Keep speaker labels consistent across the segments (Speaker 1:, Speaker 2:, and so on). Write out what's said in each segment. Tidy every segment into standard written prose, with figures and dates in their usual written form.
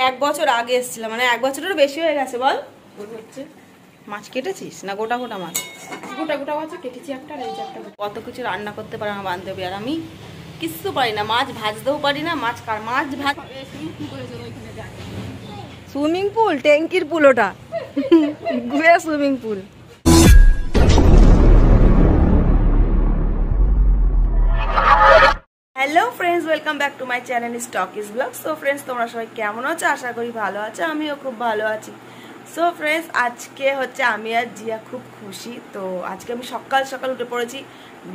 Speaker 1: 1 বছর আগে এসেছিলাম, মানে 1 বছরেরও বেশি হয়ে গেছে। বল হচ্ছে মাছ কেটেছিস না গোটা গোটা মাছ?
Speaker 2: গোটা গোটা মাছ কেটেছি একটা, আর এই যে একটা।
Speaker 1: কত কিছু রান্না করতে পারে আমার বান্ধবী, আর আমি কিচ্ছু পারি না। মাছ ভাজতেও পারি না। মাছ ভাজ সুইমিং পুল, ট্যাঙ্কির পুল, ওটা ঘুরে swimming pool. Hello friends, welcome back to my channel Stockies blog. So friends, তোমরা সবাই কেমন আছো? আশা করি ভালো আছো, আমিও খুব ভালো আছি। সো ফ্রেন্ডস, আজকে হচ্ছে আমি আর জিয়া খুব খুশি। তো আজকে আমি সকাল সকাল উঠে পড়েছি,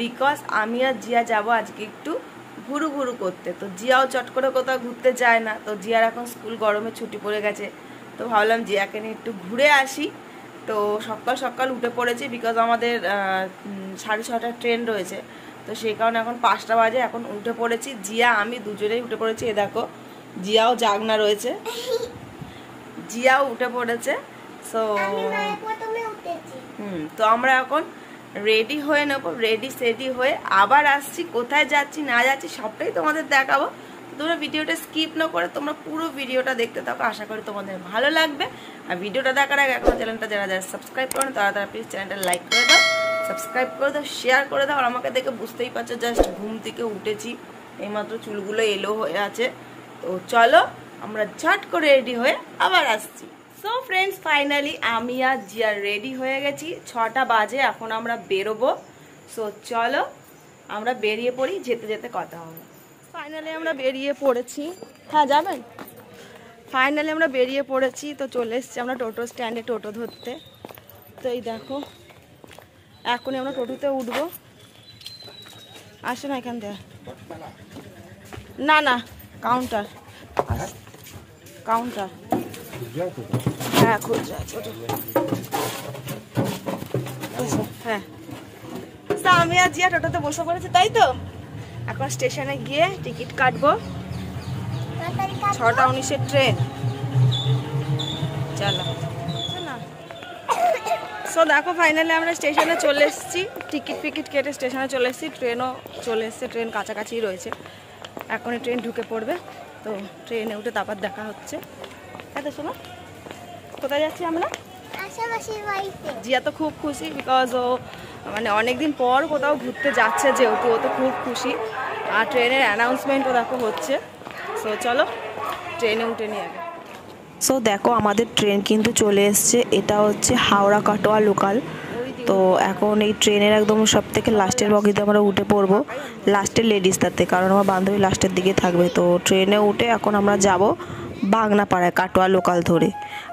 Speaker 1: বিকজ আমি আর জিয়া যাব আজকে একটু ঘুরু ঘুরু করতে। তো জিয়াও চট করে কোথাও ঘুরতে যায় না। তো জিয়ার এখন স্কুল গরমে ছুটি পড়ে গেছে, তো ভাবলাম জিয়াকে নিয়ে একটু ঘুরে আসি। তো সকাল সকাল উঠে পড়েছি, বিকজ আমাদের 6:30টার ট্রেন রয়েছে। তো সেই কারণে এখন 5টা বাজে, এখন উঠে পড়েছি। জিয়া আমি দুজনেই উঠে পড়েছি। এ দেখো, জিয়াও জাগনা রয়েছে, জিয়াও উঠে পড়েছে। সো তো আমরা এখন রেডি হয়ে নেবো, রেডি হয়ে আবার আসছি। কোথায় যাচ্ছি না যাচ্ছি সবটাই তোমাদের দেখাবো। তোমরা ভিডিওটা স্কিপ না করে তোমরা পুরো ভিডিওটা দেখতে থাকো, আশা করি তোমাদের ভালো লাগবে। আর ভিডিওটা দেখার আগে এখন চ্যানেলটা যারা সাবস্ক্রাইব করেন তারা প্লিজ চ্যানেলটা লাইক করে দাও, সাবস্ক্রাইব করে দাও, শেয়ার করে দাও। আর আমাকে দেখে বুঝতেই পারছো জাস্ট ঘুম থেকে উঠেছি, এইমাত্র চুলগুলো এলো হয়ে আছে। তো চলো আমরা ঝট করে রেডি হয়ে আবার আসছি। সো ফ্রেন্ডস, ফাইনালি আমি আর জিয়া রেডি হয়ে গেছি। 6টা বাজে, এখন আমরা বেরোবো। সো চলো আমরা বেরিয়ে পড়ি, যেতে যেতে কথা হবে। ফাইনালি আমরা বেরিয়ে পড়েছি। হ্যাঁ যাবেন? ফাইনালি আমরা বেরিয়ে পড়েছি। তো চলে এসেছি আমরা টোটো স্ট্যান্ডে টোটো ধরতে। তো এই দেখো, এখনই আমরা টোটোতে উঠবো। আসো না এখান থেকে, না না কাউন্টার, কাউন্টার, হ্যাঁ খুঁজছে। হ্যাঁ, আমি আর জিয়া টোটোতে বসে পড়েছি, তাই তো এখন স্টেশনে গিয়ে টিকিট কাটবো। 6:19-এর ট্রেন। চলো না। সো দেখো, ফাইনালি আমরা স্টেশনে চলে এসেছি। টিকিট ফিকিট কেটে স্টেশনে চলে এসেছি। ট্রেনও চলে এসেছে, ট্রেন কাছাকাছি রয়েছে। এখনই ট্রেন ঢুকে পড়বে। তো ট্রেনে উঠে তারপর দেখা হচ্ছে। হ্যাঁ তো শোনো, কোথায় যাচ্ছি আমরা? জিয়া তো খুব খুশি, বিকজ ও মানে অনেকদিন পর কোথাও ঘুরতে যাচ্ছে, যেহেতু ও তো খুব খুশি। আর ট্রেনের অ্যানাউন্সমেন্টও দেখো হচ্ছে। সো চলো ট্রেনে উঠে নিয়ে আগে। সো দেখো, আমাদের ট্রেন কিন্তু চলে এসছে। এটা হচ্ছে হাওড়া কাটোয়া লোকাল। তো এখন এই ট্রেনের একদম সব থেকে লাস্টের বগিতে আমরা উঠে পড়বো, লাস্টের লেডিসটাতে, কারণ আমার বান্ধবী লাস্টের দিকে থাকবে। তো ট্রেনে উঠে এখন আমরা যাব বাগনাপাড়ায় কাটোয়া লোকাল ধরে।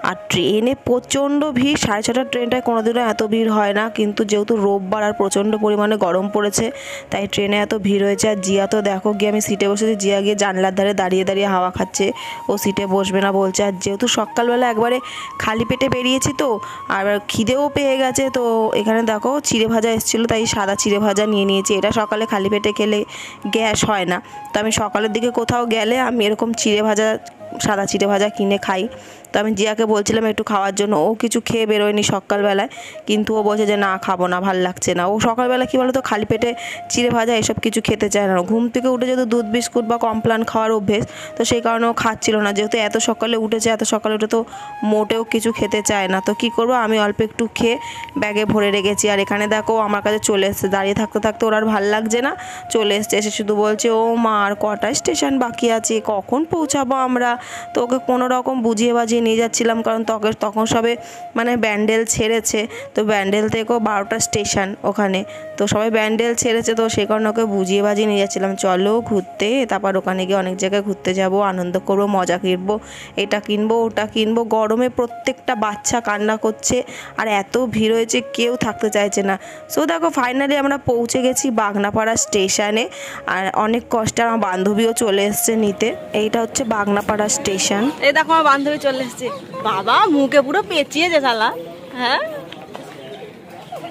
Speaker 1: আর ট্রেনে প্রচণ্ড ভিড়। 6:30টার ট্রেনটায় কোনোদিনও এত ভিড় হয় না, কিন্তু যেহেতু রোববার আর প্রচণ্ড পরিমাণে গরম পড়েছে, তাই ট্রেনে এত ভিড় হয়েছে। আর জিয়া তো দেখো গিয়ে, আমি সিটে বসেছি, জিয়া গিয়ে জানলার ধারে দাঁড়িয়ে দাঁড়িয়ে হাওয়া খাচ্ছে। ও সিটে বসবে না বলছে। আর যেহেতু সকালবেলা একবারে খালি পেটে বেরিয়েছি, তো আর খিদেও পেয়ে গেছে। তো এখানে দেখো চিড়ে ভাজা এসেছিলো, তাই সাদা চিড়ে ভাজা নিয়ে নিয়েছি। এটা সকালে খালি পেটে খেলে গ্যাস হয় না। তো আমি সকালের দিকে কোথাও গেলে আমি এরকম সাদা চিড়ে ভাজা কিনে খাই। তো আমি জিয়াকে বলছিলাম একটু খাওয়ার জন্য, ও কিছু খেয়ে বেরোয়নি সকালবেলায়, কিন্তু ও বলছে যে না খাবো না, ভাল লাগছে না। ও সকালবেলা কী বলো তো, খালি পেটে চিড়ে ভাজা এসব কিছু খেতে চায় না। ঘুম থেকে উঠে যেহেতু দুধ বিস্কুট বা কমপ্লান খাওয়ার অভ্যেস, তো সেই কারণে ও খাচ্ছিল না। যেহেতু এত সকালে উঠেছে, এত সকালে উঠে তো মোটেও কিছু খেতে চায় না। তো কী করবো, আমি অল্প একটু খেয়ে ব্যাগে ভরে রেখেছি। আর এখানে দেখো আমার কাছে চলে এসছে। দাঁড়িয়ে থাকতে থাকতে ওর আর ভাল লাগছে না, চলে এসছে। এসে শুধু বলছে, ও মা আর কটা স্টেশন বাকি আছে, কখন পৌঁছাবো আমরা? তো ওকে কোনো রকম বুঝিয়ে বাজিয়ে নিয়ে যাচ্ছিলাম, কারণ তখন সবে মানে ব্যান্ডেল ছেড়েছে। তো ব্যান্ডেল থেকেও 12টা স্টেশন ওখানে, তো সবাই ব্যান্ডেল ছেড়েছে। তো সেই কারণে ওকে বুঝিয়ে বাজিয়ে নিয়ে যাচ্ছিলাম, চলো ঘুরতে, তারপর ওখানে গিয়ে অনেক জায়গায় ঘুরতে যাব, আনন্দ করবো, মজা কিনবো, এটা কিনবো ওটা কিনবো। গরমে প্রত্যেকটা বাচ্চা কান্না করছে, আর এত ভিড় হয়েছে, কেউ থাকতে চাইছে না। সো দেখো, ফাইনালি আমরা পৌঁছে গেছি বাগনাপাড়া স্টেশনে। আর অনেক কষ্টে আমার বান্ধবীও চলে এসছে নিতে। এইটা হচ্ছে বাগনাপাড়া স্টেশন। এই দেখো আমার বান্ধবী চলে এসছে। বাবা মুখে পুরো পেঁচিয়েছে শালা। হ্যাঁ,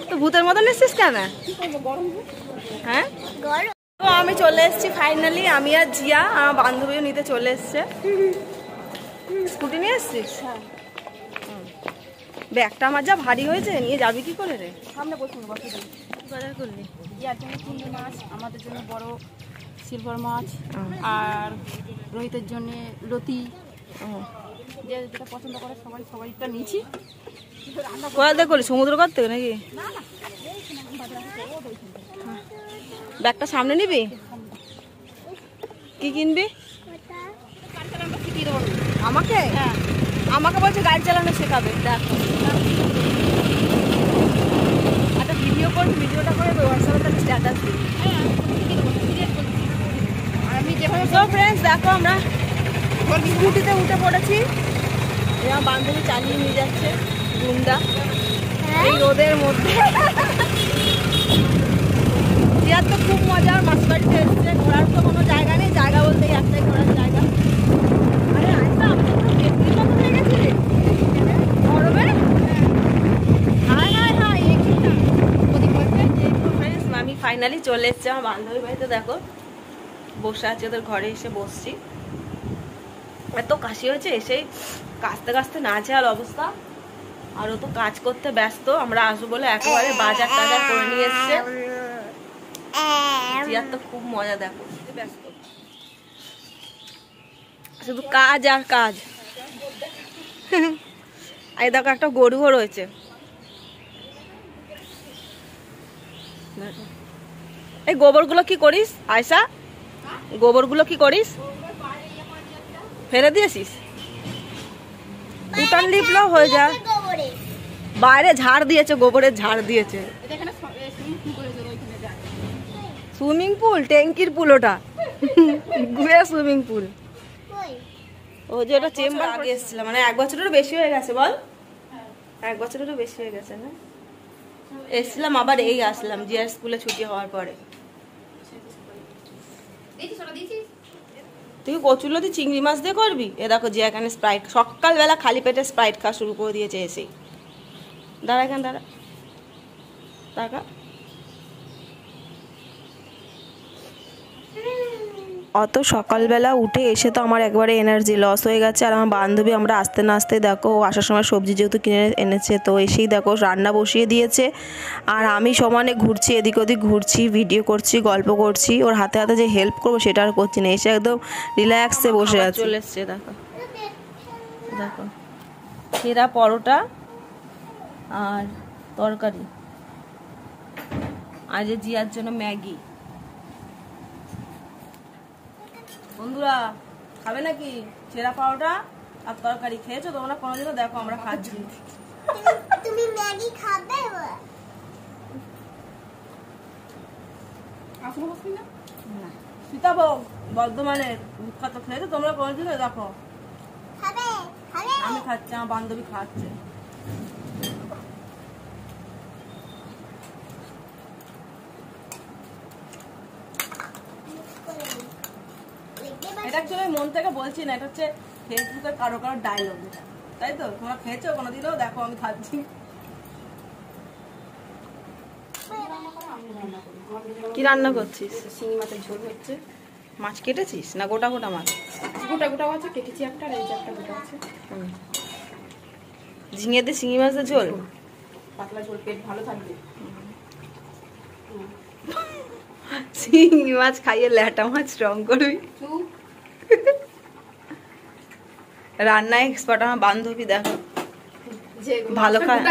Speaker 1: তো ভূতের মতন এসছিস কেন? হ্যাঁ, তো আমি চলে এসেছি ফাইনালি। আমি আর জিয়া, আমার বান্ধবীও নিতে চলে এসছে। স্কুটি নিয়ে এসছিস? ব্যাগটা আমার যা ভারী হয়েছে, নিয়ে যাবি কি করে রে? সামনে বসুন, বসে দিই। বাজার করলি?
Speaker 2: জিয়ার জন্য চিংড়ি মাছ, আমাদের জন্য বড় সিলভার মাছ, আর রোহিতের জন্য লতি, যে যেটা পছন্দ করে সবাইটা নিয়েছি।
Speaker 1: কোথা থেকে করি, সমুদ্র কর থেকে নাকি? ব্যাগটা সামনে নিবি? কি কিনবি? আমাকে আমাকে বলছে গাড়ি চালানো শেখাবে। দেখো একটা ভিডিও করবি, ভিডিওটা করে হোয়াটসঅ্যাপে স্ট্যাটাস দিবি। তো ফ্রেন্ডস দেখো আমরা স্কুটিতে উঠে পড়েছি। আমার বান্ধবী চালিয়ে নিয়ে যাচ্ছে গুন্ডা এই রোদের মধ্যে। জিয়ার তো খুব মজা, মাছ বাড়িতে এসছে। ঘোরার তো কোনো জায়গা নেই, জায়গা বলতে একটাই ঘোরার জায়গা। আরে আয়সা আমি তো ভেটকির মতো হয়ে গেছি রে গরমে। হায় হায় হায় এই কি না ফ্রেন্ডস, আমি ফাইনালি চলে এসেছি আমার বান্ধবীর বাড়িতে। দেখো বসে আছি, ওদের ঘরে এসে বসছি। এত কাশি হয়েছে, এসেই কাশতে কাশতে নাজেহাল অবস্থা। আর ও তো কাজ করতে ব্যস্ত, আমরা আসবো বলে একেবারে বাজার টাজার করে নিয়ে এসছে। জিয়ার তো খুব মজা, দেখো ব্যস্ত, শুধু কাজ আর কাজ। এই দেখো একটা গরুও রয়েছে। এই গোবরগুলো কি করিস আয়সা? গোবরগুলো কি করিস? ফেলে দিয়েছিস? উঠান লিপলো হয়ে যা। বাইরে ঝাড় দিয়েছে, গোবরের ঝাড় দিয়েছে। সুইমিং পুল, ট্যাঙ্কির পুল ওটা, সুইমিং পুল। ও যে ওটা চেম্বার আগে এসেছিলাম, মানে 1 বছরেরও বেশি হয়ে গেছে। বল 1 বছরেরও বেশি হয়ে গেছে না? এসেছিলাম আবার এই আসলাম জিয়ার স্কুলে ছুটি হওয়ার পরে। তুই কচুলতি চিংড়ি মাছ দিয়ে করবি? এ দেখো জিয়া এখানে স্প্রাইট, সকালবেলা খালি পেটে স্প্রাইট খাওয়া শুরু করে দিয়েছে এসেই। দাঁড়া এখানে, দাঁড়া টাকা। অত সকালবেলা উঠে এসে তো আমার একবারে এনার্জি লস হয়ে গেছে। আর আমার বান্ধবী আমরা আসতে না আসতে দেখো আসার সময় সবজি যেহেতু কিনে এনেছে, তো এসেই দেখো রান্না বসিয়ে দিয়েছে। আর আমি সমানে ঘুরছি, এদিক ওদিক ঘুরছি, ভিডিও করছি, গল্প করছি। ওর হাতে হাতে যে হেল্প করবো সেটা আর করছি না, এসে একদম রিল্যাক্সে বসে আছে। চলে এসছে দেখো, দেখো সেরা পরোটা আর তরকারি, আর যে জিয়ার জন্য ম্যাগি। বন্ধুরা খাবে নাকি ছেঁড়া পাউডার আর তরকারি? খেয়েছো তোমরা কোনোদিনও? দেখো আমরা খাচ্ছি।
Speaker 3: তুমি ম্যাগি খাবে?
Speaker 1: সীতাভোগ বর্ধমানের বিখ্যাত, খেয়েছো তোমরা কোনোদিনও? দেখো
Speaker 3: খাবে খাবে
Speaker 1: আমি খাচ্ছি, আমার বান্ধবী খাচ্ছে। এটা অ্যাকচুয়ালি মন থেকে বলছি না, এটা হচ্ছে ফেসবুকের কারো কারো ডায়লগ, তাই তো? তোমরা খেয়েছো কোনোদিনও? দেখো আমি খাচ্ছি। কি রান্না করছিস?
Speaker 2: শিঙি মাছের ঝোল হচ্ছে।
Speaker 1: মাছ কেটেছিস না গোটা গোটা মাছ?
Speaker 2: গোটা গোটা আছে, কেটেছি একটা, আর এই যে একটা গোটা আছে।
Speaker 1: ঝিঙে দিয়ে শিঙি মাছের ঝোল,
Speaker 2: পাতলা ঝোল, পেট ভালো থাকবে।
Speaker 1: শিঙি মাছ খাইয়ে ল্যাটা মাছ স্ট্রং করবি। রান্না এক্সপার্ট আমার বান্ধবী, দেখো ভালো খায়।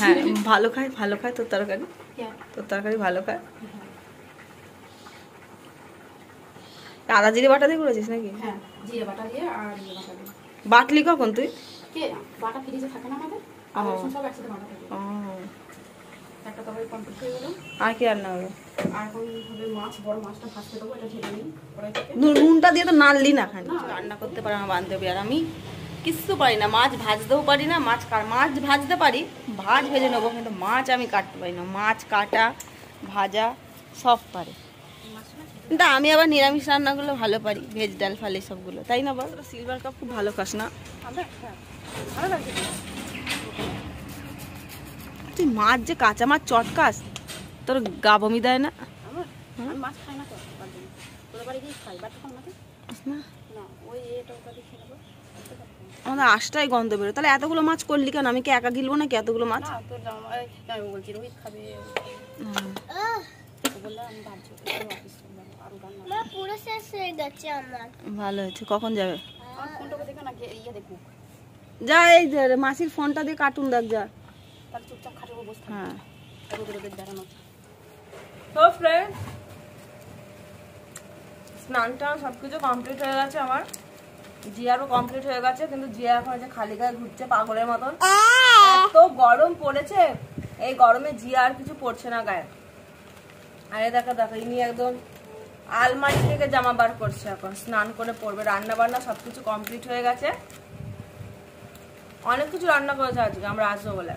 Speaker 1: হ্যাঁ ভালো খায়, ভালো খায়। তোর তরকারি, তোর তরকারি ভালো খায়। আদা জিরে বাটা দিয়ে করেছিস নাকি?
Speaker 2: হ্যাঁ জিরে বাটা দিয়ে আর জিরে বাটা দিয়ে।
Speaker 1: বাটলি কখন তুই?
Speaker 2: কে বাটা ফ্রিজে থাকে না আমাদের, আর রসুন সব একসাথে বাটা থাকে। একটা তরকারি কমপ্লিট হয়ে গেল।
Speaker 1: আর কি রান্না হলো?
Speaker 2: আর এখন হবে মাছ, বড় মাছটা ভাজতে দেবো, এটা ঢেলে নিই কড়াই থেকে।
Speaker 1: নুনটা দিয়ে তো নাড়লি না খানি। রান্না করতে পারে আমার বান্ধবী, আর আমি কিচ্ছু পারি না। মাছ ভাজতেও পারি না, মাছ ভাজতে পারি, ভাজ ভেজে নেবো, কিন্তু মাছ আমি কাটতে পারি না। মাছ কাটা ভাজা সব পারে, কিন্তু আমি আবার নিরামিষ রান্নাগুলো ভালো পারি, ভেজ ডাল ফাল সবগুলো, তাই না বল? সিলভার কাপ খুব ভালো খাস না তুই? মাছ যে কাঁচা মাছ চটকাস, তোর গা বমি দেয় না?
Speaker 2: মাছ খাই না তো, তোর বাড়ি গিয়ে খাই, বাটা খাও না না, ওই এটা ওটা দিয়ে খেয়ে নেবো।
Speaker 1: আমাদের আশটাই গন্ধ বেরো। তাহলে এতগুলো মাছ করলি কেন? আমি কি একা গিলবো নাকি এতগুলো মাছ?
Speaker 2: না তোর জামাই আমি বলছি রোহিত খাবে, বললে আমি ভাবছি অফিস আর রান্না।
Speaker 3: মা পুরো শেষ হয়ে গেছে আমার।
Speaker 1: ভালো হয়েছে। কখন যাবে?
Speaker 2: আমার ফোনটাকে দেখো না, ইয়ে দেখবো
Speaker 1: যা এই যে মাসির ফোনটা দিয়ে কার্টুন দেখ যা।
Speaker 2: তার চুপচাপ খাটের উপর বসে
Speaker 1: হ্যাঁ
Speaker 2: রোদে রোদে দেখানো।
Speaker 1: তো ফ্রেন্ড স্নানটা সবকিছু কমপ্লিট হয়ে গেছে আমার, জিয়ারও কমপ্লিট হয়ে গেছে, কিন্তু জিয়া এখন যে খালি গায়ে ঘুরছে পাগলের মতন। এত গরম পড়েছে, এই গরমে জিয়া আর কিছু পড়ছে না গায়ে। আরে দেখো দেখো ইনি একদম আলমারি থেকে জামা বার করছে, এখন স্নান করে পড়বে। রান্না বান্না সবকিছু কমপ্লিট হয়ে গেছে, অনেক কিছু রান্না করেছে আজকে আমরা আসবো বলে।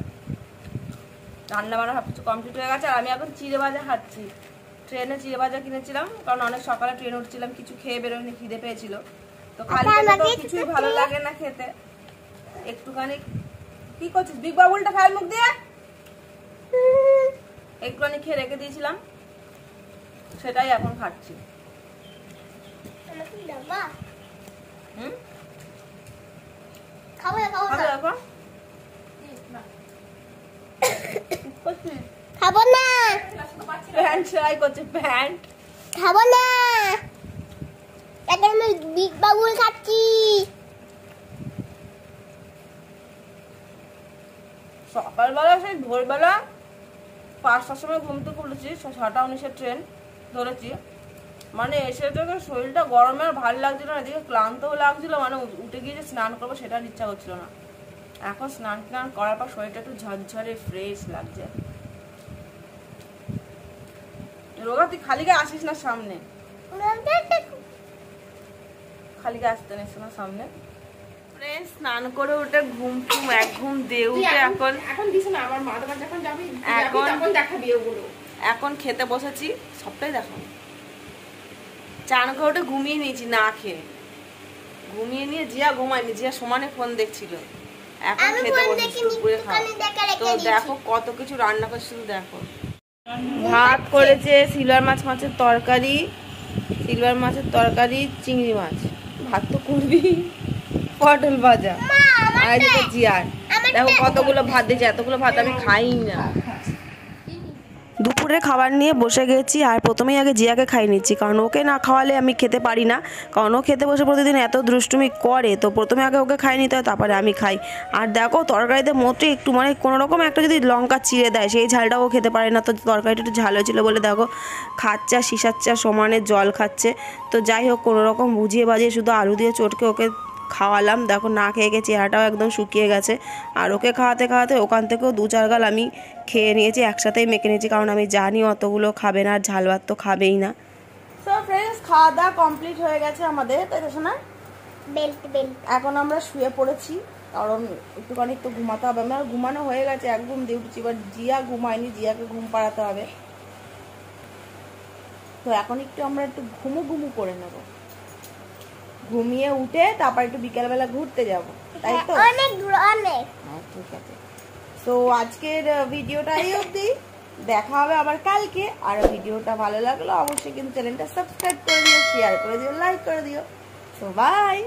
Speaker 1: রান্না বান্না সবকিছু কমপ্লিট হয়ে গেছে। আর আমি এখন চিড়ে ভাজা খাচ্ছি। ট্রেনে চিড়ে ভাজা কিনেছিলাম, কারণ অনেক সকালে ট্রেন উঠছিলাম, কিছু খেয়ে বেরোয়নি, খিদে পেয়েছিল। তো খালি পেটে তো কিছুই ভালো লাগে না খেতে, একটুখানি কি করছিস বিগ বাবুলটা খায় মুখ দিয়ে, একটুখানি খেয়ে রেখে দিয়েছিলাম, সেটাই এখন খাচ্ছি। হুম
Speaker 3: খাবো না খাবো
Speaker 1: খাবে
Speaker 3: না
Speaker 1: এখন?
Speaker 3: খাবো না
Speaker 1: প্যান্ট সেলাই করছে, প্যান্ট।
Speaker 3: খাবো না, এখন আমি বিগ বাবুল খাচ্ছি।
Speaker 1: সকালবেলা সেই ভোরবেলা 5টার সময় ঘুম থেকে উঠেছি, 6:19-এর ট্রেন ধরেছি। মানে এসে থেকে শরীরটা গরমে আর ভালো লাগছিল না, এদিকে ক্লান্তও লাগছিল, মানে উঠে গিয়ে যে স্নান করবো সেটা আর ইচ্ছা করছিল না। এখন স্নান টান করার পর শরীরটা একটু ঝরঝরে ফ্রেশ লাগছে। রোগা তুই খালি গায়ে আসিস না সামনে, খালি গায়ে আসতে নিস না সামনে। স্নান করে উঠে ঘুম ঘুম এক ঘুম দিয়ে উঠে এখন
Speaker 2: এখন দিস না, আমার মা তোমার যখন যাবি
Speaker 1: এখন
Speaker 2: তখন দেখাবি ওগুলো।
Speaker 1: এখন খেতে বসেছি, সবটাই দেখাবো। চান করে উঠে ঘুমিয়ে নিয়েছি না খেয়ে, ঘুমিয়ে নিয়ে জিয়া ঘুমায়নি, জিয়া সমানে ফোন দেখছিল। এখন
Speaker 3: আমি
Speaker 1: খেতে
Speaker 3: ফোন
Speaker 1: বসেছি
Speaker 3: দেখিনি,
Speaker 1: দুপুরে খাওয়া।
Speaker 3: দোকানে দেখা রেখে
Speaker 1: তো
Speaker 3: দিয়েছি।
Speaker 1: দেখো কত কিছু রান্না করছে, শুধু দেখো। ভাত করেছে, সিলভার মাছ, মাছের তরকারি, সিলভার মাছের তরকারি, চিংড়ি মাছ, ভাত তো করবি, পটল ভাজা, আর এদিকে জিয়ার দেখো কতগুলো ভাত দিয়েছে। এতগুলো ভাত আমি খাই না। দুপুরে খাবার নিয়ে বসে গেছি, আর প্রথমেই আগে জিয়াকে খাই নিচ্ছি, কারণ ওকে না খাওয়ালে আমি খেতে পারি না। কারণ ও খেতে বসে প্রতিদিন এত দুষ্টুমি করে, তো প্রথমে আগে ওকে খাই নিতে হয়, তারপরে আমি খাই। আর দেখো তরকারিতে মোটে একটু মানে কোনোরকম একটা যদি লঙ্কা চিড়ে দেয়, সেই ঝালটা ও খেতে পারে না। তো তরকারিটা একটু ঝাল হয়েছিল বলে দেখো খাচ্ছে, আর শিশাচ্ছে, সমানে জল খাচ্ছে। তো যাই হোক কোনোরকম বুঝিয়ে বাজিয়ে শুধু আলু দিয়ে চটকে ওকে খাওয়ালাম। দেখো না খেয়ে গিয়ে চেহারাটাও একদম শুকিয়ে গেছে। আর ওকে খাওয়াতে খাওয়াতে ওখান থেকেও 2-4 গাল আমি খেয়ে নিয়েছি, একসাথেই মেখে নিয়েছি, কারণ আমি জানি অতগুলো খাবে না, আর ঝাল ভাত তো খাবেই না। সো ফ্রেন্ডস খাওয়া দাওয়া কমপ্লিট হয়ে গেছে আমাদের, তাই তো শোনা?
Speaker 3: বেল্ট বেল্ট
Speaker 1: এখন আমরা শুয়ে পড়েছি, কারণ একটুখানি তো ঘুমাতে হবে। আমার ঘুমানো হয়ে গেছে, এক ঘুম দিয়ে উঠেছি, এবার জিয়া ঘুমায়নি, জিয়াকে ঘুম পাড়াতে হবে। তো এখন আমরা একটু ঘুমু করে নেব, ঘুমিয়ে উঠে তারপর একটু বিকেলবেলা ঘুরতে যাব, তাই তো?
Speaker 3: অনেক দূর অনেক।
Speaker 1: হ্যাঁ ঠিক আছে। তো আজকের ভিডিওটা এই অবধি, দেখা হবে আবার কালকে। আর ভিডিওটা ভালো লাগলো অবশ্যই কিন্তু চ্যানেলটা সাবস্ক্রাইব করে দিও, শেয়ার করে দিও, লাইক করে দিও। তো বাই।